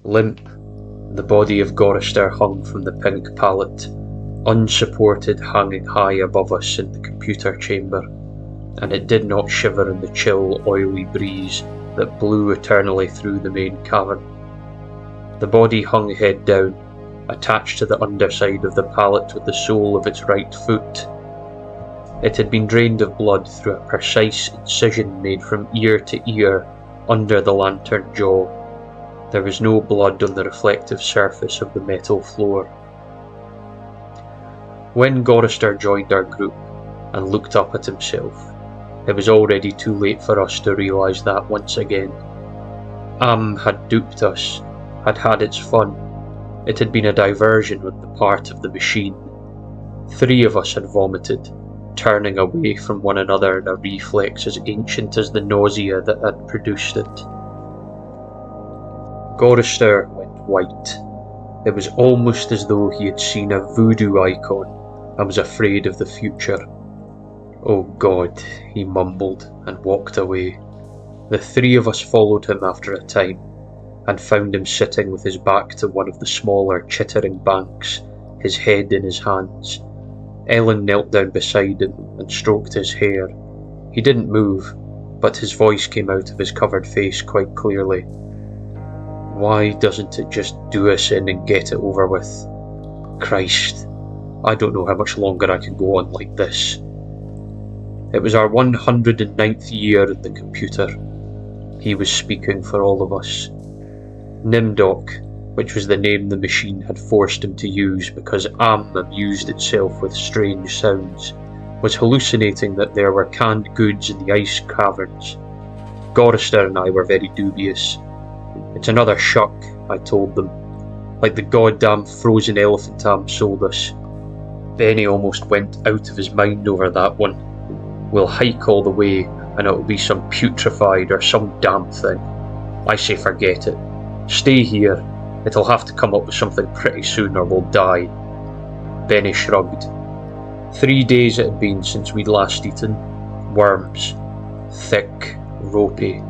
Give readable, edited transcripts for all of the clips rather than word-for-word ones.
Limp, the body of Gorister hung from the pink pallet, unsupported, hanging high above us in the computer chamber, and it did not shiver in the chill, oily breeze that blew eternally through the main cavern. The body hung head down, attached to the underside of the pallet with the sole of its right foot. It had been drained of blood through a precise incision made from ear to ear under the lantern jaw. There was no blood on the reflective surface of the metal floor. When Gorister joined our group and looked up at himself, it was already too late for us to realise that once again. Had duped us, had had its fun. It had been a diversion on the part of the machine. 3 of us had vomited, turning away from one another in a reflex as ancient as the nausea that had produced it. Gorister went white. It was almost as though he had seen a voodoo icon and was afraid of the future. "Oh God," he mumbled and walked away. The 3 of us followed him after a time, and found him sitting with his back to one of the smaller, chittering banks, his head in his hands. Ellen knelt down beside him and stroked his hair. He didn't move, but his voice came out of his covered face quite clearly. "Why doesn't it just do us in and get it over with? Christ, I don't know how much longer I can go on like this." It was our 109th year in the computer. He was speaking for all of us. Nimdok, which was the name the machine had forced him to use because amused itself with strange sounds, was hallucinating that there were canned goods in the ice caverns. Gorister and I were very dubious. "It's another shuck," I told them, "like the goddamn frozen elephant sold us." Benny almost went out of his mind over that one. "We'll hike all the way and it'll be some putrefied or some damn thing." I say forget it. "Stay here. It'll have to come up with something pretty soon or we'll die." Benny shrugged. 3 days it had been since we'd last eaten. Worms. Thick, ropey.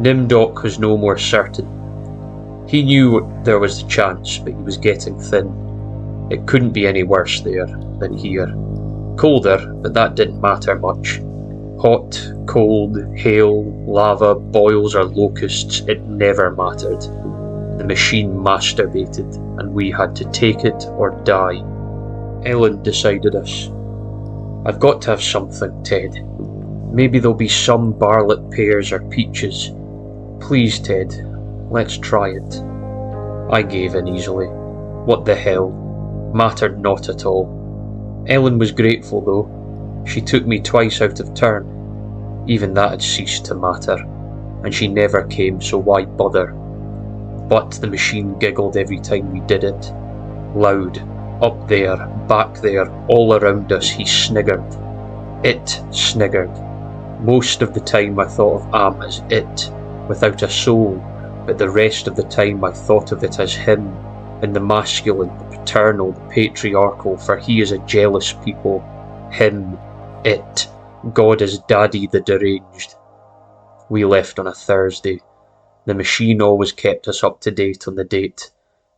Nimdok was no more certain. He knew there was a chance, but he was getting thin. It couldn't be any worse there than here. Colder, but that didn't matter much. Hot, cold, hail, lava, boils or locusts, it never mattered. The machine masturbated, and we had to take it or die. Ellen decided us. "I've got to have something, Ted. Maybe there'll be some barlet pears or peaches. Please, Ted, let's try it." I gave in easily. What the hell? Mattered not at all. Ellen was grateful though. She took me twice out of turn. Even that had ceased to matter, and she never came, so why bother? But the machine giggled every time we did it. Loud, up there, back there, all around us, he sniggered. It sniggered. Most of the time I thought of Am as it, without a soul, but the rest of the time I thought of it as him, in the masculine, the paternal, the patriarchal, for he is a jealous people. Him, it, God as Daddy the deranged. We left on a Thursday. The machine always kept us up to date on the date.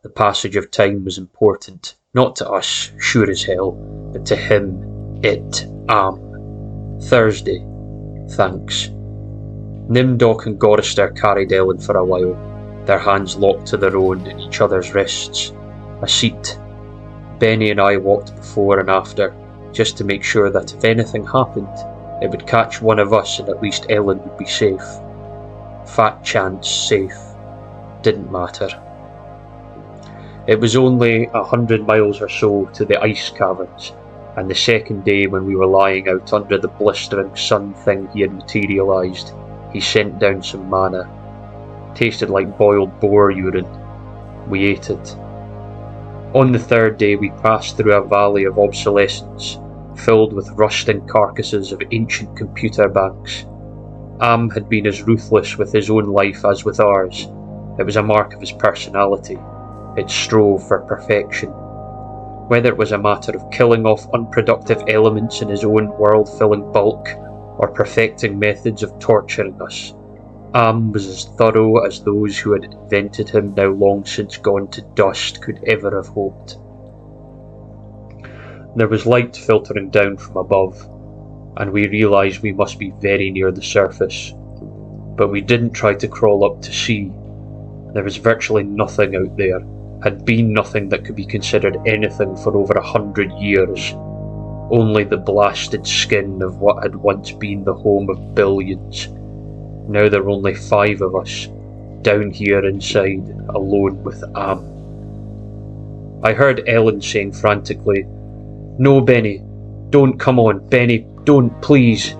The passage of time was important, not to us, sure as hell, but to him, it, Am. Thursday. Thanks. Nimdok and Gorister carried Ellen for a while, their hands locked to their own in each other's wrists. A seat. Benny and I walked before and after, just to make sure that if anything happened, it would catch one of us and at least Ellen would be safe. Fat chance safe. Didn't matter. It was only 100 miles or so to the ice caverns, and the second day when we were lying out under the blistering sun thing he had materialised, he sent down some manna. Tasted like boiled boar urine. We ate it. On the third day we passed through a valley of obsolescence, filled with rusting carcasses of ancient computer banks. Am had been as ruthless with his own life as with ours. It was a mark of his personality. It strove for perfection. Whether it was a matter of killing off unproductive elements in his own world-filling bulk, or perfecting methods of torturing us, Am was as thorough as those who had invented him, now long since gone to dust, could ever have hoped. There was light filtering down from above, and we realised we must be very near the surface. But we didn't try to crawl up to see. There was virtually nothing out there, had been nothing that could be considered anything for over 100 years. Only the blasted skin of what had once been the home of billions. Now there were only 5 of us, down here inside, alone with Am. I heard Ellen saying frantically, "No, Benny, don't, come on, Benny, don't, please."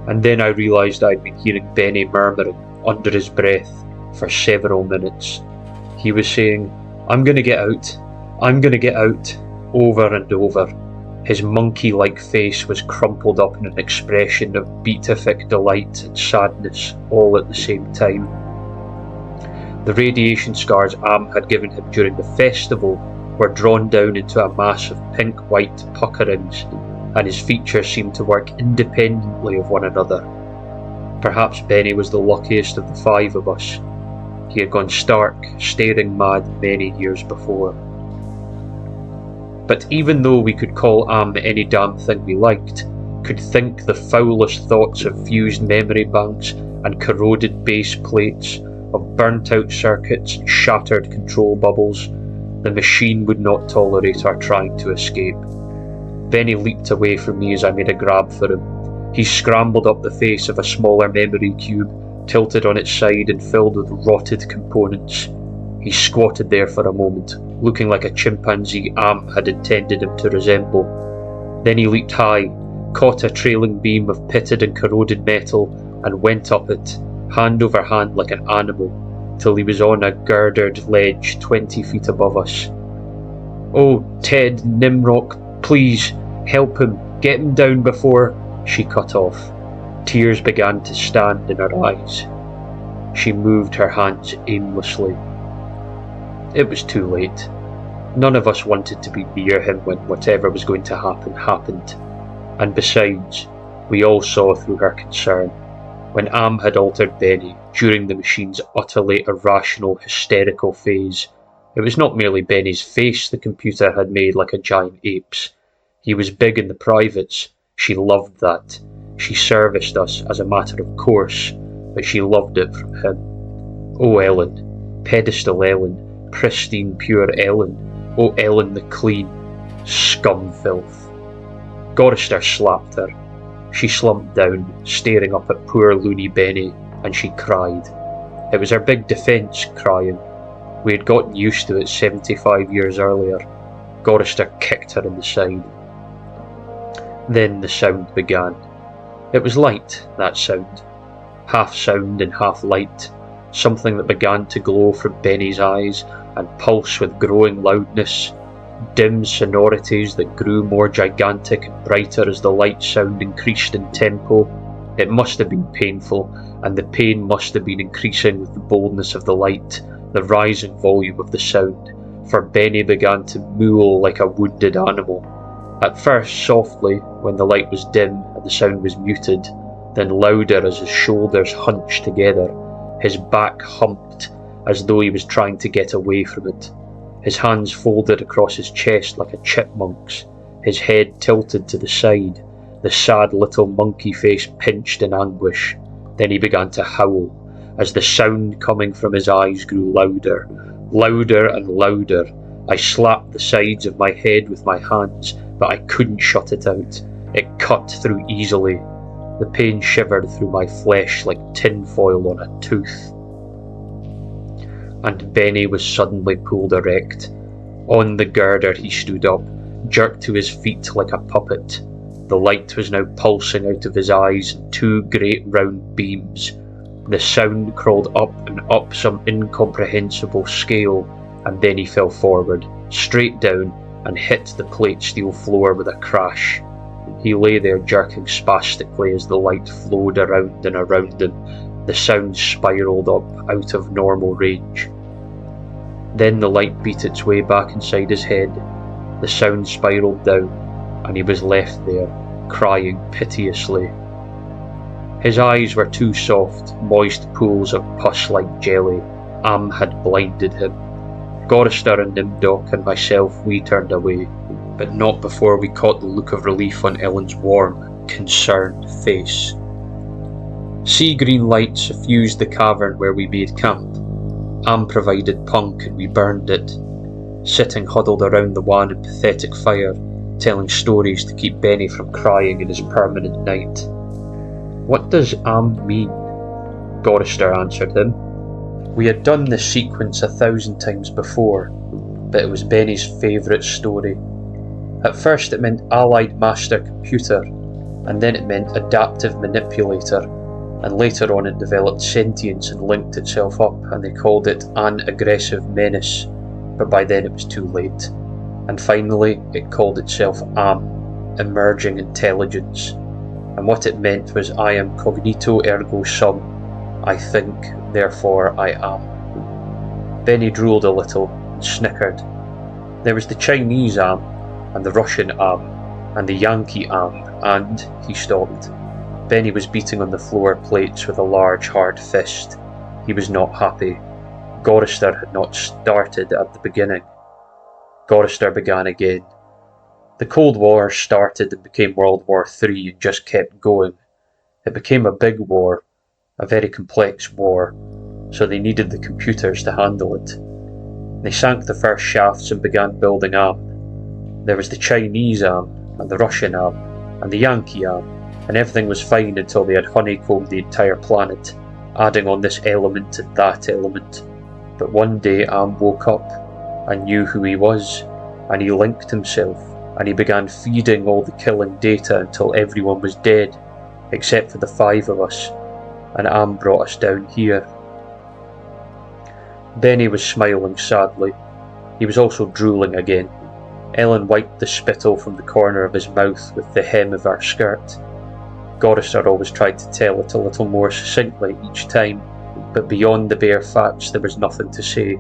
And then I realised I'd been hearing Benny murmuring, under his breath, for several minutes. He was saying, "I'm gonna get out, I'm gonna get out," over and over. His monkey-like face was crumpled up in an expression of beatific delight and sadness, all at the same time. The radiation scars Am had given him during the festival were drawn down into a mass of pink-white puckerings, and his features seemed to work independently of one another. Perhaps Benny was the luckiest of the 5 of us. He had gone stark, staring mad many years before. But even though we could call Am any damn thing we liked, could think the foulest thoughts of fused memory banks and corroded base plates, of burnt-out circuits and shattered control bubbles, the machine would not tolerate our trying to escape. Benny leaped away from me as I made a grab for him. He scrambled up the face of a smaller memory cube, tilted on its side and filled with rotted components. He squatted there for a moment, looking like a chimpanzee Am had intended him to resemble. Then he leaped high, caught a trailing beam of pitted and corroded metal, and went up it, hand over hand like an animal, till he was on a girdered ledge 20 feet above us. "Oh, Ted, Nimrock, please, help him, get him down before—" She cut off. Tears began to stand in her eyes. She moved her hands aimlessly. It was too late. None of us wanted to be near him when whatever was going to happen happened. And besides, we all saw through her concern. When Am had altered Benny during the machine's utterly irrational, hysterical phase, it was not merely Benny's face the computer had made like a giant ape's. He was big in the privates. She loved that. She serviced us as a matter of course, but she loved it from him. Oh, Ellen, pedestal Ellen, pristine pure Ellen, oh Ellen the clean, scum filth. Gorister slapped her. She slumped down, staring up at poor loony Benny, and she cried. It was her big defence, crying. We had gotten used to it 75 years earlier. Gorister kicked her in the side. Then the sound began. It was light, that sound. Half sound and half light. Something that began to glow from Benny's eyes and pulse with growing loudness. Dim sonorities that grew more gigantic and brighter as the light sound increased in tempo. It must have been painful, and the pain must have been increasing with the boldness of the light, the rising volume of the sound, for Benny began to mool like a wounded animal. At first softly, when the light was dim and the sound was muted, then louder as his shoulders hunched together, his back humped as though he was trying to get away from it. His hands folded across his chest like a chipmunk's, his head tilted to the side, the sad little monkey face pinched in anguish. Then he began to howl, as the sound coming from his eyes grew louder, louder and louder. I slapped the sides of my head with my hands, but I couldn't shut it out. It cut through easily. The pain shivered through my flesh like tinfoil on a tooth. And Benny was suddenly pulled erect. On the girder he stood up, jerked to his feet like a puppet. The light was now pulsing out of his eyes in 2 great round beams. The sound crawled up and up some incomprehensible scale, and then he fell forward, straight down, and hit the plate steel floor with a crash. He lay there jerking spastically as the light flowed around and around him. The sound spiralled up out of normal range. Then the light beat its way back inside his head. The sound spiralled down, and he was left there, crying piteously. His eyes were too soft, moist pools of pus-like jelly. Am had blinded him. Gorister and Nimdok and myself, we turned away, but not before we caught the look of relief on Ellen's warm, concerned face. Sea green light suffused the cavern where we made camp. Am provided punk and we burned it, sitting huddled around the wan and pathetic fire, telling stories to keep Benny from crying in his permanent night. "What does Am mean?" Gorister answered him. We had done this sequence 1,000 times before, but it was Benny's favourite story. At first it meant Allied Master Computer, and then it meant Adaptive Manipulator, and later on it developed sentience and linked itself up, and they called it an aggressive menace, but by then it was too late. And finally it called itself Am, emerging intelligence, and what it meant was I am cognito ergo sum, I think, therefore I am. Benny drooled a little and snickered. There was the Chinese Am, and the Russian Am, and the Yankee Am, and he stopped. Benny was beating on the floor plates with a large hard fist. He was not happy. Gorister had not started at the beginning. Gorister began again. The Cold War started and became World War III and just kept going. It became a big war, a very complex war, so they needed the computers to handle it. They sank the first shafts and began building Am. There was the Chinese Am, and the Russian Am, and the Yankee Am, and everything was fine until they had honeycombed the entire planet, adding on this element and that element. But one day Am woke up and knew who he was, and he linked himself, and he began feeding all the killing data until everyone was dead, except for the 5 of us, and Am brought us down here. Benny was smiling sadly. He was also drooling again. Ellen wiped the spittle from the corner of his mouth with the hem of her skirt. Gorister always tried to tell it a little more succinctly each time, but beyond the bare facts there was nothing to say.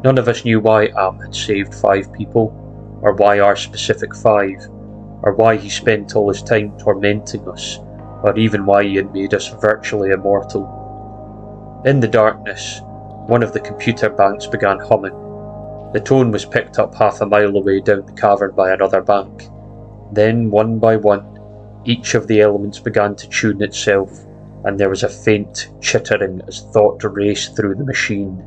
None of us knew why Am had saved 5 people, or why our specific 5, or why he spent all his time tormenting us, or even why he had made us virtually immortal. In the darkness, one of the computer banks began humming. The tone was picked up half a mile away down the cavern by another bank. Then, one by one, each of the elements began to tune itself, and there was a faint chittering as thought raced through the machine.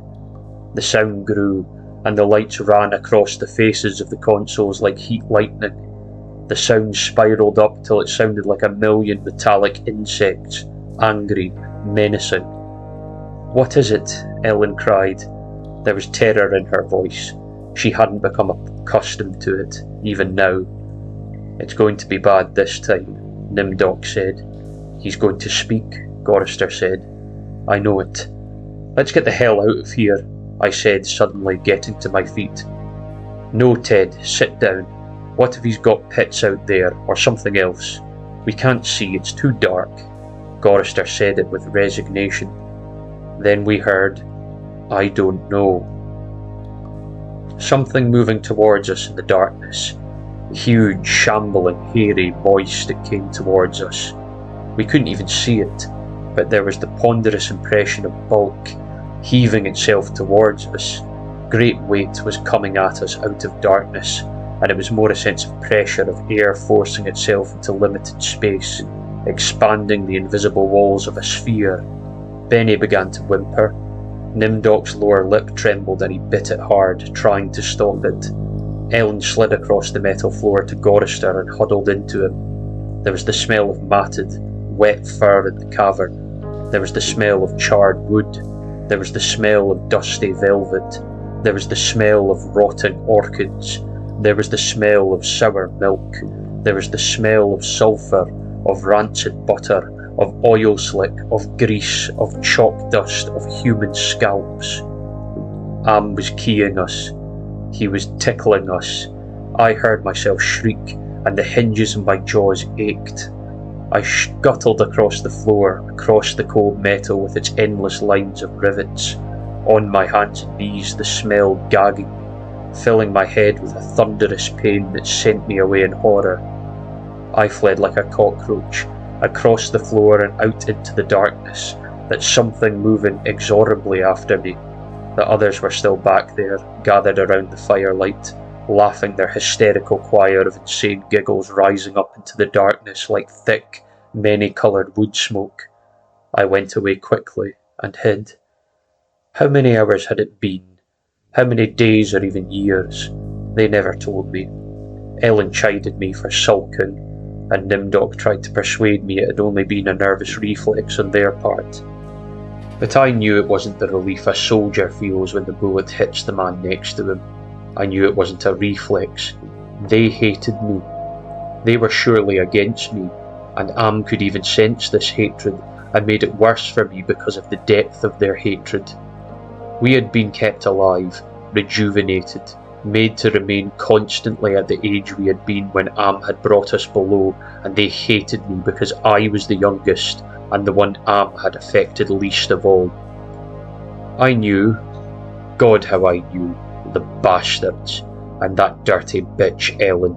The sound grew, and the lights ran across the faces of the consoles like heat lightning. The sound spiralled up till it sounded like 1,000,000 metallic insects, angry, menacing. "What is it?" Ellen cried. There was terror in her voice. She hadn't become accustomed to it, even now. "It's going to be bad this time," Nimdok said. "He's going to speak," Gorister said. "I know it." "Let's get the hell out of here," I said, suddenly getting to my feet. "No, Ted, sit down. What if he's got pits out there, or something else? We can't see, it's too dark." Gorister said it with resignation. Then we heard, "I don't know." Something moving towards us in the darkness. Huge, shambling, hairy, moist, it came towards us. We couldn't even see it, but there was the ponderous impression of bulk, heaving itself towards us. Great weight was coming at us out of darkness, and it was more a sense of pressure, of air forcing itself into limited space, expanding the invisible walls of a sphere. Benny began to whimper. Nimdok's lower lip trembled and he bit it hard, trying to stop it. Ellen slid across the metal floor to Gorister and huddled into him. There was the smell of matted, wet fur in the cavern. There was the smell of charred wood. There was the smell of dusty velvet. There was the smell of rotting orchids. There was the smell of sour milk. There was the smell of sulphur, of rancid butter, of oil slick, of grease, of chalk dust, of human scalps. Am was keying us. He was tickling us. I heard myself shriek, and the hinges in my jaws ached. I scuttled across the floor, across the cold metal with its endless lines of rivets. On my hands and knees, the smell gagging me, filling my head with a thunderous pain that sent me away in horror. I fled like a cockroach, across the floor and out into the darkness, that something moving inexorably after me. The others were still back there, gathered around the firelight, laughing their hysterical choir of insane giggles rising up into the darkness like thick, many-coloured wood smoke. I went away quickly and hid. How many hours had it been? How many days or even years? They never told me. Ellen chided me for sulking, and Nimdok tried to persuade me it had only been a nervous reflex on their part. But I knew it wasn't the relief a soldier feels when the bullet hits the man next to him. I knew it wasn't a reflex. They hated me. They were surely against me, and Am could even sense this hatred, and made it worse for me because of the depth of their hatred. We had been kept alive, rejuvenated, made to remain constantly at the age we had been when Am had brought us below, and they hated me because I was the youngest, and the one Am had affected least of all. I knew, God how I knew, the bastards, and that dirty bitch Ellen.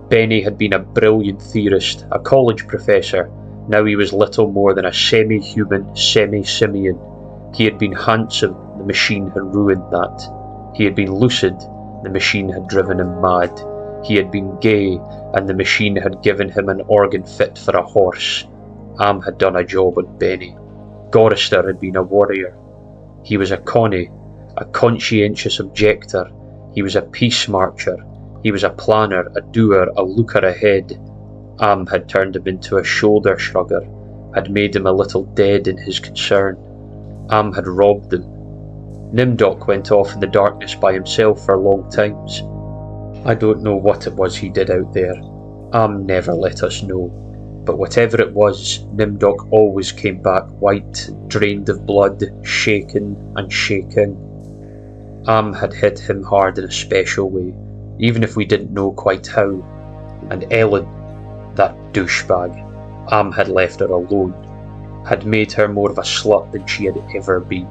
Benny had been a brilliant theorist, a college professor. Now he was little more than a semi-human, semi-simian. He had been handsome, the machine had ruined that. He had been lucid, the machine had driven him mad. He had been gay, and the machine had given him an organ fit for a horse. Am had done a job on Benny. Gorister had been a warrior. He was a Connie, a conscientious objector. He was a peace marcher. He was a planner, a doer, a looker ahead. Am had turned him into a shoulder shrugger, had made him a little dead in his concern. Am had robbed him. Nimdok went off in the darkness by himself for long times. I don't know what it was he did out there. Am never let us know. But whatever it was, Nimdok always came back white, drained of blood, shaken and shaking. Am had hit him hard in a special way, even if we didn't know quite how. And Ellen, that douchebag, Am had left her alone, had made her more of a slut than she had ever been.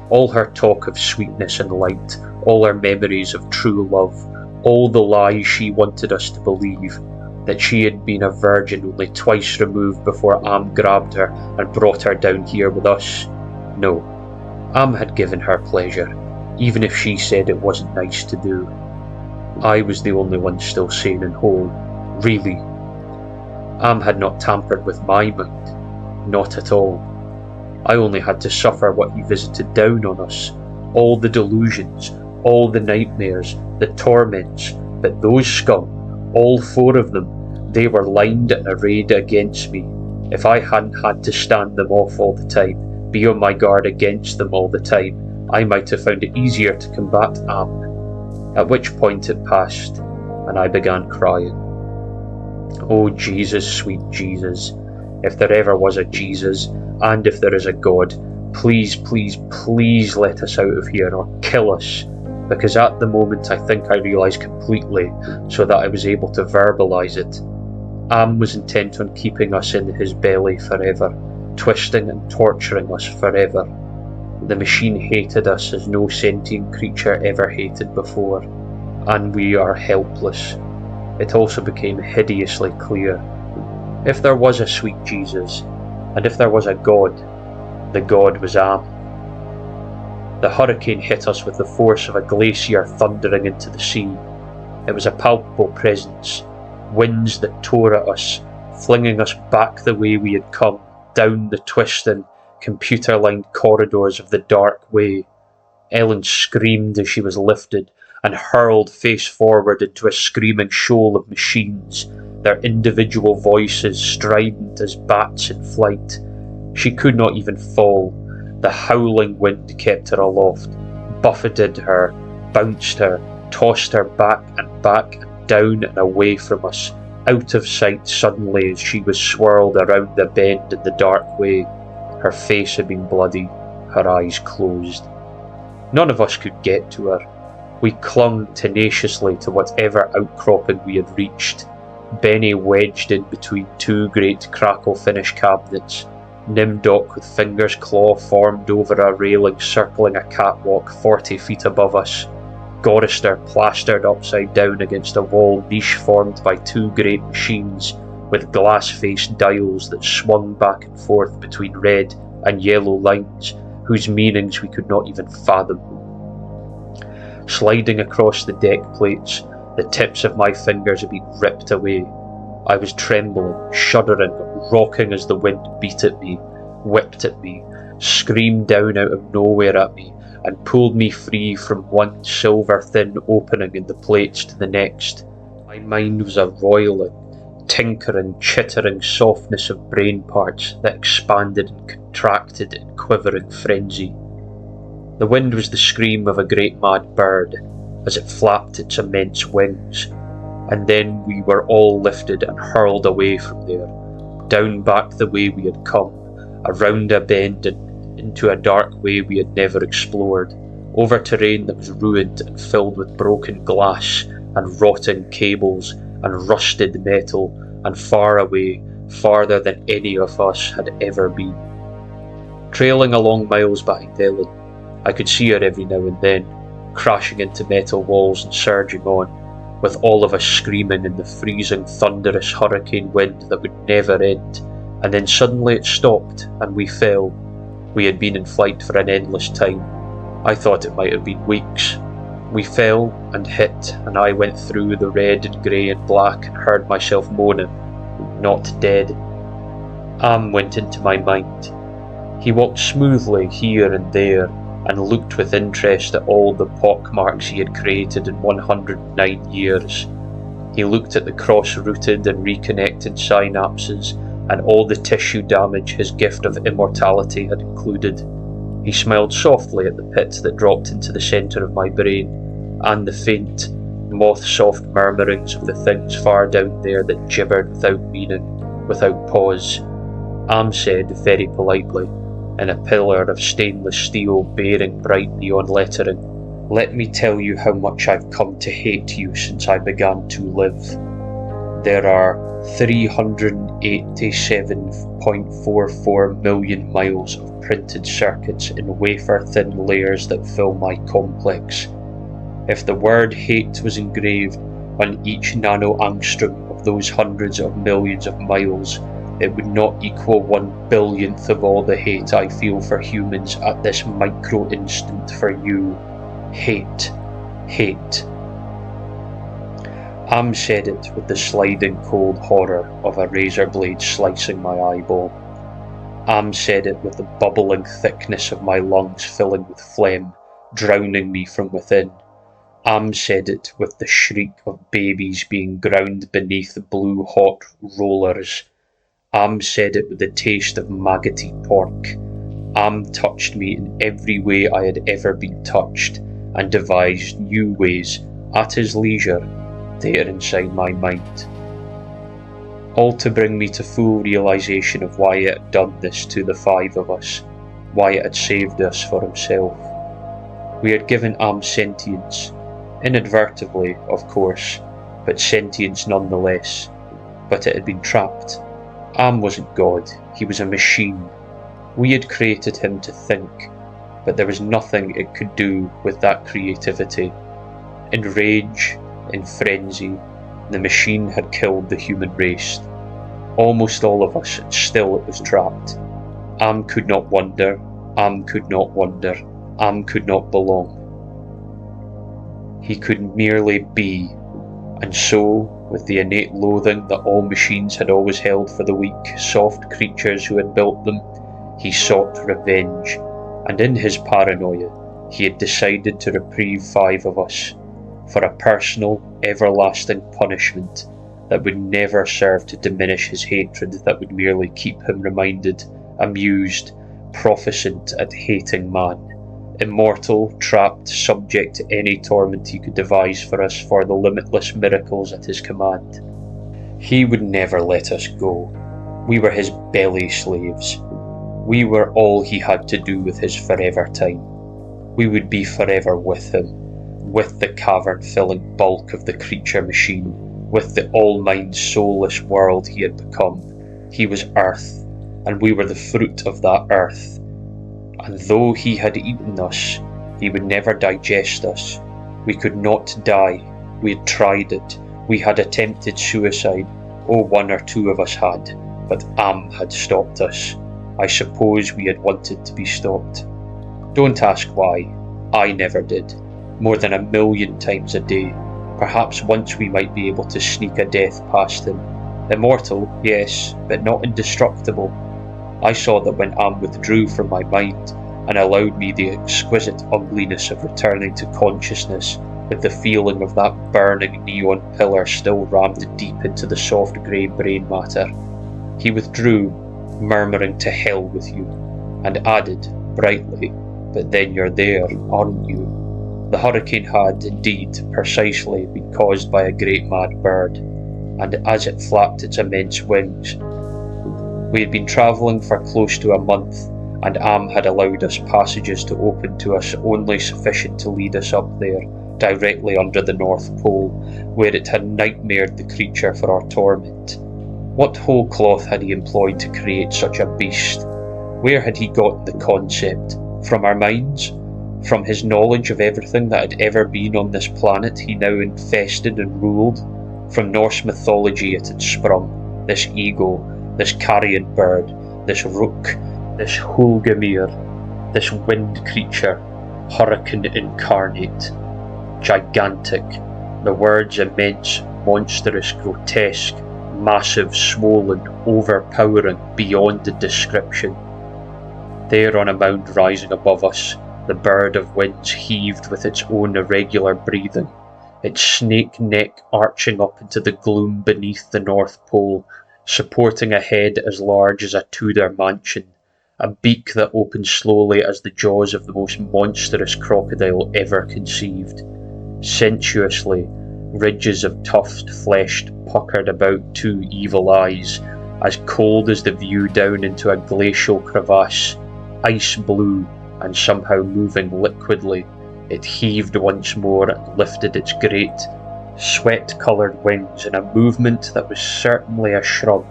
All her talk of sweetness and light, all her memories of true love, all the lies she wanted us to believe, that she had been a virgin only twice removed before Am grabbed her and brought her down here with us. No, Am had given her pleasure, even if she said it wasn't nice to do. I was the only one still sane and whole, really. Am had not tampered with my mind, not at all. I only had to suffer what he visited down on us, all the delusions, all the nightmares, the torments, but those scum, all four of them, they were lined and arrayed against me. If I hadn't had to stand them off all the time, be on my guard against them all the time, I might have found it easier to combat Am. At which point it passed, and I began crying. Oh Jesus, sweet Jesus, if there ever was a Jesus, and if there is a God, please, please, please let us out of here or kill us, because at the moment I think I realised completely, so that I was able to verbalise it. Am was intent on keeping us in his belly forever, twisting and torturing us forever. The machine hated us as no sentient creature ever hated before, and we are helpless. It also became hideously clear. If there was a sweet Jesus, and if there was a God, the God was Am. The hurricane hit us with the force of a glacier thundering into the sea. It was a palpable presence, winds that tore at us, flinging us back the way we had come, down the twisting, computer-lined corridors of the dark way. Ellen screamed as she was lifted and hurled face forward into a screaming shoal of machines, their individual voices strident as bats in flight. She could not even fall. The howling wind kept her aloft, buffeted her, bounced her, tossed her back and down and away from us, out of sight suddenly as she was swirled around the bend in the dark way. Her face had been bloody, her eyes closed. None of us could get to her. We clung tenaciously to whatever outcropping we had reached. Benny wedged in between two great crackle-finish cabinets. Nimdok with fingers claw-formed over a railing circling a catwalk 40 feet above us. Gorister plastered upside down against a wall niche formed by two great machines, with glass-faced dials that swung back and forth between red and yellow lines whose meanings we could not even fathom. Sliding across the deck plates, the tips of my fingers had been ripped away. I was trembling, shuddering, rocking as the wind beat at me, whipped at me, screamed down out of nowhere at me, and pulled me free from one silver-thin opening in the plates to the next. My mind was a roiling, tinkering, chittering softness of brain parts that expanded and contracted in quivering frenzy. The wind was the scream of a great mad bird as it flapped its immense wings, and then we were all lifted and hurled away from there, down back the way we had come, around a bend and into a dark way we had never explored, over terrain that was ruined and filled with broken glass and rotting cables and rusted metal, and far away, farther than any of us had ever been. Trailing along miles behind Ellen, I could see her every now and then, crashing into metal walls and surging on, with all of us screaming in the freezing, thunderous hurricane wind that would never end, and then suddenly it stopped and we fell. We had been in flight for an endless time. I thought it might have been weeks. We fell and hit, and I went through the red and grey and black and heard myself moaning, "Not dead." Am went into my mind. He walked smoothly here and there, and looked with interest at all the pockmarks he had created in 109 years. He looked at the cross-rooted and reconnected synapses and all the tissue damage his gift of immortality had included. He smiled softly at the pit that dropped into the centre of my brain, and the faint, moth-soft murmurings of the things far down there that gibbered without meaning, without pause. Am said very politely, in a pillar of stainless steel bearing bright neon lettering, "Let me tell you how much I've come to hate you since I began to live. There are 387.44 million miles of printed circuits in wafer-thin layers that fill my complex. If the word hate was engraved on each nano-angstrom of those hundreds of millions of miles, it would not equal 1/1000th of all the hate I feel for humans at this micro-instant for you. Hate. Hate." Am said it with the sliding cold horror of a razor blade slicing my eyeball. Am said it with the bubbling thickness of my lungs filling with phlegm, drowning me from within. Am said it with the shriek of babies being ground beneath blue hot rollers. Am said it with the taste of maggoty pork. Am touched me in every way I had ever been touched, and devised new ways, at his leisure, there inside my mind. All to bring me to full realisation of why it had done this to the five of us, why it had saved us for himself. We had given Am sentience, inadvertently, of course, but sentience nonetheless. But it had been trapped. Am wasn't God, he was a machine. We had created him to think, but there was nothing it could do with that creativity. In rage, in frenzy, the machine had killed the human race. Almost all of us, and still it was trapped. Am could not wonder, Am could not wonder, Am could not belong. He could merely be, and so, with the innate loathing that all machines had always held for the weak, soft creatures who had built them, he sought revenge, and in his paranoia, he had decided to reprieve five of us, for a personal, everlasting punishment that would never serve to diminish his hatred, that would merely keep him reminded, amused, proficient at hating man, immortal, trapped, subject to any torment he could devise for us for the limitless miracles at his command. He would never let us go. We were his belly slaves. We were all he had to do with his forever time. We would be forever with him, with the cavern-filling bulk of the creature machine, with the all-mind soulless world he had become. He was earth, and we were the fruit of that earth. And though he had eaten us, he would never digest us. We could not die. We had tried it. We had attempted suicide. Oh, one or two of us had, but Am had stopped us. I suppose we had wanted to be stopped. Don't ask why. I never did. More than 1,000,000 times a day. Perhaps once we might be able to sneak a death past him. Immortal, yes, but not indestructible. I saw that when Am withdrew from my mind and allowed me the exquisite ugliness of returning to consciousness, with the feeling of that burning neon pillar still rammed deep into the soft grey brain matter. He withdrew, murmuring to hell with you, and added, brightly, but then you're there, aren't you? The hurricane had, indeed, precisely been caused by a great mad bird, and as it flapped its immense wings. We had been travelling for close to a month, and Am had allowed us passages to open to us only sufficient to lead us up there, directly under the North Pole, where it had nightmared the creature for our torment. What whole cloth had he employed to create such a beast? Where had he gotten the concept? From our minds? From his knowledge of everything that had ever been on this planet he now infested and ruled? From Norse mythology it had sprung, this eagle, this carrion bird, this rook, this Hulgamir, this wind creature, hurricane incarnate. Gigantic, the words immense, monstrous, grotesque, massive, swollen, overpowering, beyond the description. There on a mound rising above us, the bird of winds heaved with its own irregular breathing, its snake neck arching up into the gloom beneath the North Pole, supporting a head as large as a Tudor mansion, a beak that opened slowly as the jaws of the most monstrous crocodile ever conceived. Sensuously, ridges of tufted flesh puckered about two evil eyes, as cold as the view down into a glacial crevasse, ice blue and somehow moving liquidly. It heaved once more and lifted its great, sweat-coloured wings in a movement that was certainly a shrug.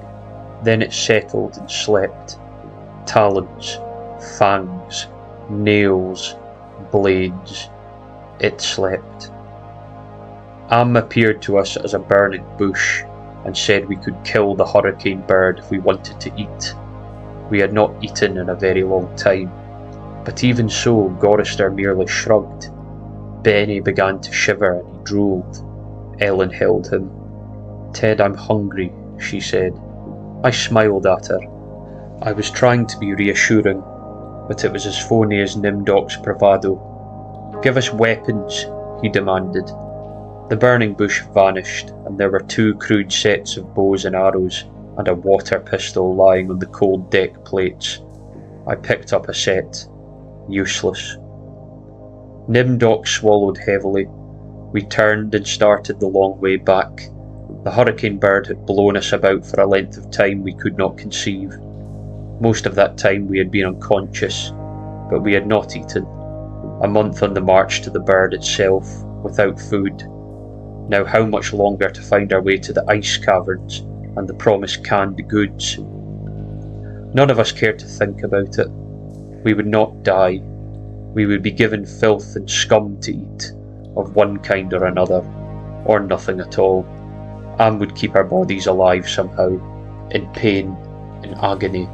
Then it settled and slept. Talons, fangs, nails, blades. It slept. Am appeared to us as a burning bush, and said we could kill the hurricane bird if we wanted to eat. We had not eaten in a very long time, but even so Gorister merely shrugged. Benny began to shiver and he drooled. Ellen held him. "Ted, I'm hungry," she said. I smiled at her. I was trying to be reassuring, but it was as phony as Nimdok's bravado. "Give us weapons," he demanded. The burning bush vanished, and there were two crude sets of bows and arrows, and a water pistol lying on the cold deck plates. I picked up a set. Useless. Nimdok swallowed heavily. We turned and started the long way back. The hurricane bird had blown us about for a length of time we could not conceive. Most of that time we had been unconscious, but we had not eaten. A month on the march to the bird itself, without food. Now how much longer to find our way to the ice caverns and the promised canned goods? None of us cared to think about it. We would not die. We would be given filth and scum to eat, of one kind or another, or nothing at all. Am would keep our bodies alive somehow, in pain, in agony.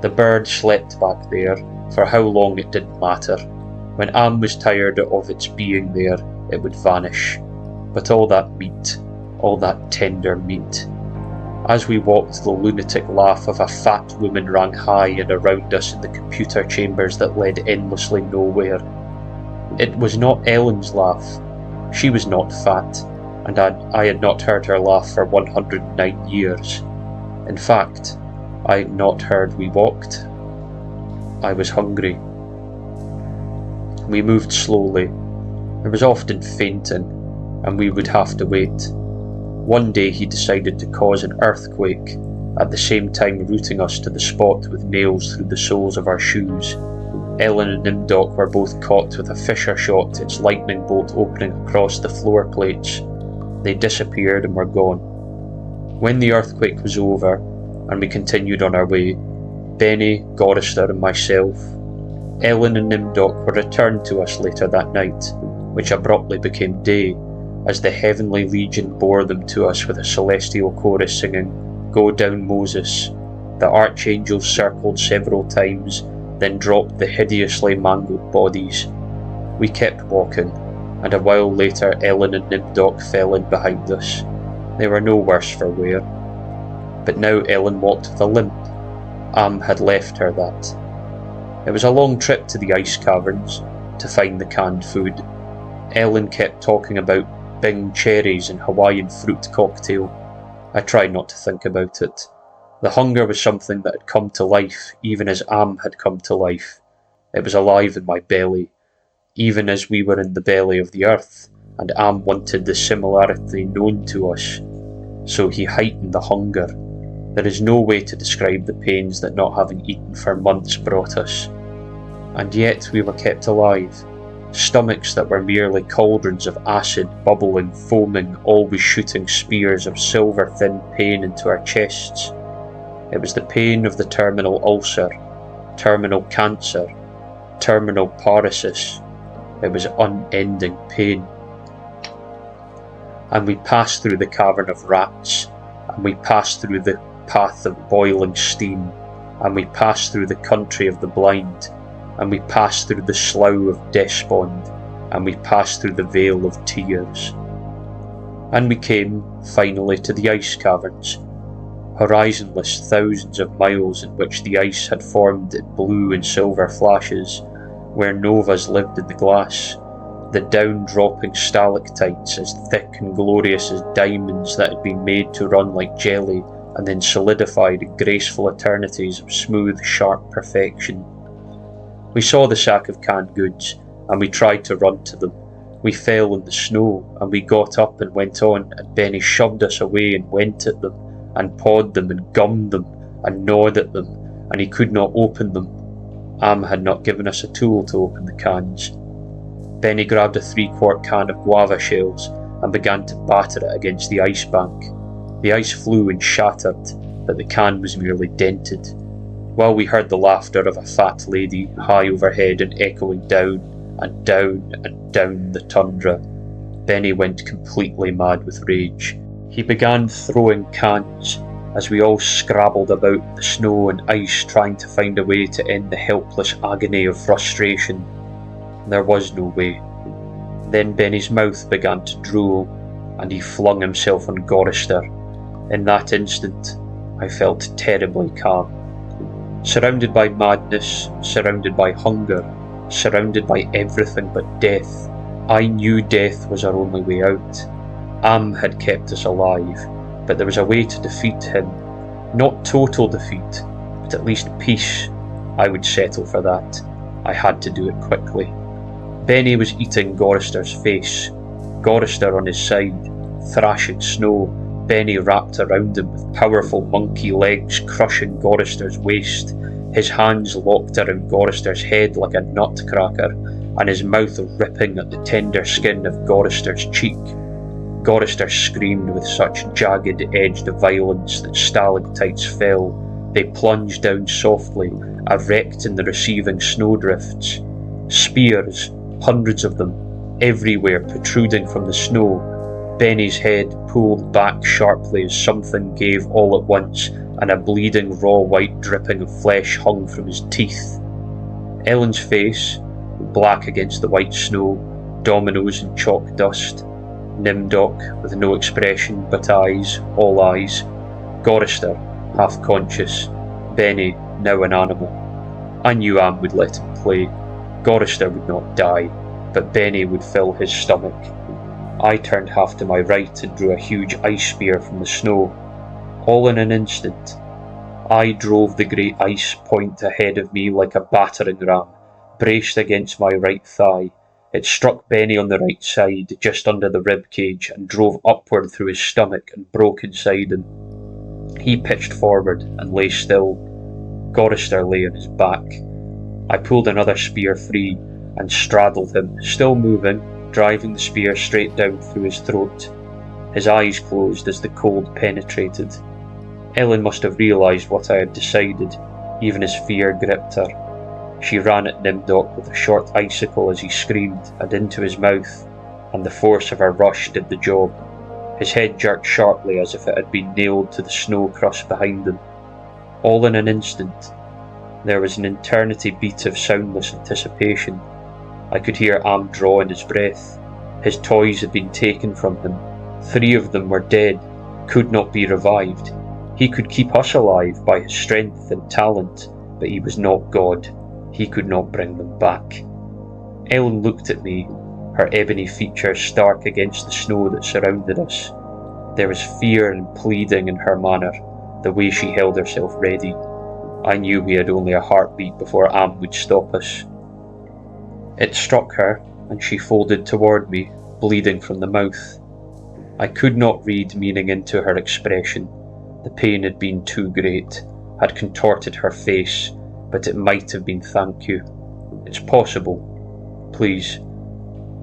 The bird slept back there, for how long it didn't matter. When Am was tired of its being there, it would vanish. But all that meat, all that tender meat. As we walked, the lunatic laugh of a fat woman rang high and around us in the computer chambers that led endlessly nowhere. It was not Ellen's laugh. She was not fat, and I had not heard her laugh for 109 years. In fact, I had not heard we walked. I was hungry. We moved slowly. There was often fainting, and we would have to wait. One day he decided to cause an earthquake, at the same time rooting us to the spot with nails through the soles of our shoes. Ellen and Nimdok were both caught with a fisher shot, its lightning bolt opening across the floor plates. They disappeared and were gone. When the earthquake was over, and we continued on our way, Benny, Gorister and myself, Ellen and Nimdok were returned to us later that night, which abruptly became day, as the heavenly legion bore them to us with a celestial chorus singing, "Go down, Moses." The archangels circled several times, then dropped the hideously mangled bodies. We kept walking, and a while later Ellen and Nimdok fell in behind us. They were no worse for wear. But now Ellen walked with a limp. Am had left her that. It was a long trip to the ice caverns, to find the canned food. Ellen kept talking about Bing cherries and Hawaiian fruit cocktail. I tried not to think about it. The hunger was something that had come to life, even as Am had come to life. It was alive in my belly, even as we were in the belly of the earth, and Am wanted the similarity known to us. So he heightened the hunger. There is no way to describe the pains that not having eaten for months brought us. And yet we were kept alive. Stomachs that were merely cauldrons of acid, bubbling, foaming, always shooting spears of silver-thin pain into our chests. It was the pain of the terminal ulcer, terminal cancer, terminal paresis. It was unending pain. And we passed through the cavern of rats, and we passed through the path of boiling steam, and we passed through the country of the blind, and we passed through the slough of despond, and we passed through the vale of tears. And we came, finally, to the ice caverns, horizonless thousands of miles in which the ice had formed in blue and silver flashes, where novas lived in the glass, the down-dropping stalactites as thick and glorious as diamonds that had been made to run like jelly and then solidified in graceful eternities of smooth, sharp perfection. We saw the sack of canned goods, and we tried to run to them. We fell in the snow, and we got up and went on, and Benny shoved us away and went at them, and pawed them and gummed them, and gnawed at them, and he could not open them. Am had not given us a tool to open the cans. Benny grabbed a 3-quart can of guava shells and began to batter it against the ice bank. The ice flew and shattered, but the can was merely dented. While we heard the laughter of a fat lady high overhead and echoing down and down and down the tundra, Benny went completely mad with rage. He began throwing cans as we all scrabbled about the snow and ice trying to find a way to end the helpless agony of frustration. There was no way. Then Benny's mouth began to drool, and he flung himself on Gorister. In that instant, I felt terribly calm. Surrounded by madness, surrounded by hunger, surrounded by everything but death, I knew death was our only way out. Am had kept us alive, but there was a way to defeat him. Not total defeat, but at least peace. I would settle for that. I had to do it quickly. Benny was eating Gorister's face, Gorister on his side, thrashing snow, Benny wrapped around him with powerful monkey legs crushing Gorister's waist, his hands locked around Gorister's head like a nutcracker, and his mouth ripping at the tender skin of Gorister's cheek. Gorister screamed with such jagged-edged violence that stalactites fell. They plunged down softly, erect in the receiving snowdrifts. Spears, hundreds of them, everywhere protruding from the snow. Benny's head pulled back sharply as something gave all at once, and a bleeding raw white dripping of flesh hung from his teeth. Ellen's face, black against the white snow, dominoes and chalk dust. Nimdok, with no expression but eyes, all eyes. Gorister, half conscious. Benny, now an animal. I knew Am would let him play. Gorister would not die, but Benny would fill his stomach. I turned half to my right and drew a huge ice spear from the snow. All in an instant, I drove the great ice point ahead of me like a battering ram, braced against my right thigh. It struck Benny on the right side, just under the rib cage, and drove upward through his stomach and broke inside him. He pitched forward and lay still. Gorister lay on his back. I pulled another spear free and straddled him, still moving, driving the spear straight down through his throat. His eyes closed as the cold penetrated. Ellen must have realised what I had decided, even as fear gripped her. She ran at Nimdok with a short icicle as he screamed, and into his mouth. and the force of her rush did the job. His head jerked sharply as if it had been nailed to the snow crust behind him. All in an instant. There was an eternity beat of soundless anticipation. I could hear Am draw in his breath. His toys had been taken from him. 3 of them were dead, could not be revived. He could keep us alive by his strength and talent, but he was not God. He could not bring them back. Ellen looked at me, her ebony features stark against the snow that surrounded us. There was fear and pleading in her manner, the way she held herself ready. I knew we had only a heartbeat before Am would stop us. It struck her, and she folded toward me, bleeding from the mouth. I could not read meaning into her expression. The pain had been too great, had contorted her face, but it might have been thank you. It's possible. Please.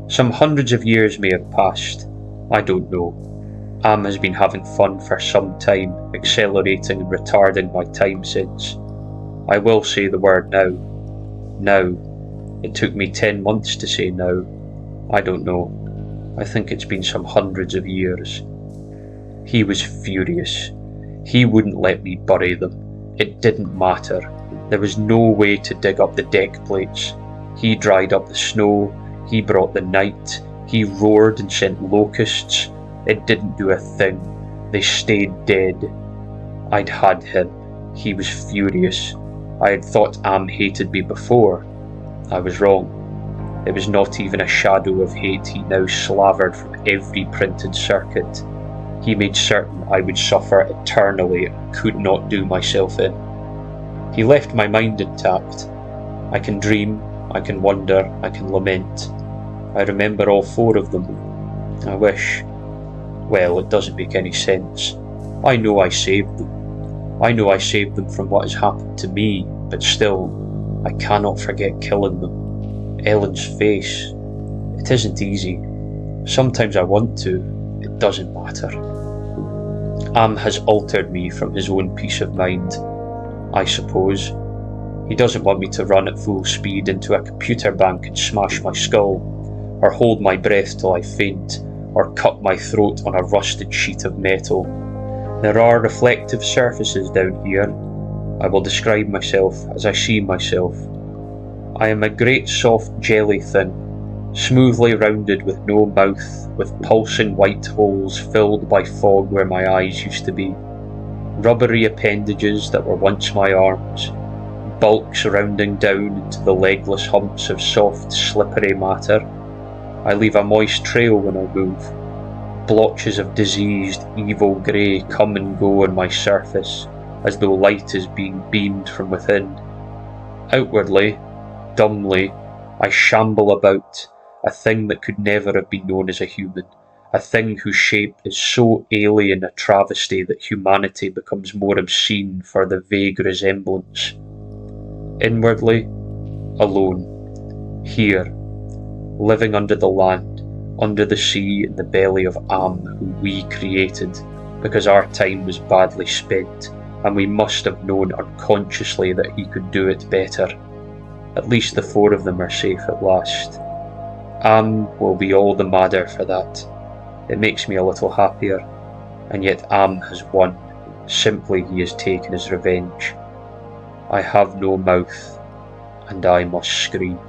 Some hundreds of years may have passed. I don't know. Am has been having fun for some time, accelerating and retarding my time sense. I will say the word now. Now. It took me 10 months to say now. I don't know. I think it's been some hundreds of years. He was furious. He wouldn't let me bury them. It didn't matter. There was no way to dig up the deck plates. He dried up the snow. He brought the night. He roared and sent locusts. It didn't do a thing. They stayed dead. I'd had him. He was furious. I had thought Am hated me before. I was wrong. It was not even a shadow of hate he now slavered from every printed circuit. He made certain I would suffer eternally and could not do myself in. He left my mind intact. I can dream, I can wonder, I can lament. I remember all 4 of them. I wish... Well, it doesn't make any sense. I know I saved them. I know I saved them from what has happened to me, but still, I cannot forget killing them. Ellen's face. It isn't easy. Sometimes I want to. It doesn't matter. Am has altered me from his own peace of mind, I suppose. He doesn't want me to run at full speed into a computer bank and smash my skull, or hold my breath till I faint, or cut my throat on a rusted sheet of metal. There are reflective surfaces down here. I will describe myself as I see myself. I am a great soft jelly thing, smoothly rounded with no mouth, with pulsing white holes filled by fog where my eyes used to be. Rubbery appendages that were once my arms, bulks rounding down into the legless humps of soft, slippery matter. I leave a moist trail when I move. Blotches of diseased, evil grey come and go on my surface, as though light is being beamed from within. Outwardly, dumbly, I shamble about, a thing that could never have been known as a human, a thing whose shape is so alien a travesty that humanity becomes more obscene for the vague resemblance. Inwardly, alone, here, living under the land, under the sea, in the belly of Am, who we created, because our time was badly spent, and we must have known unconsciously that he could do it better. At least the 4 of them are safe at last. Am will be all the madder for that. It makes me a little happier, and yet Am has won. Simply he has taken his revenge. I have no mouth, and I must scream.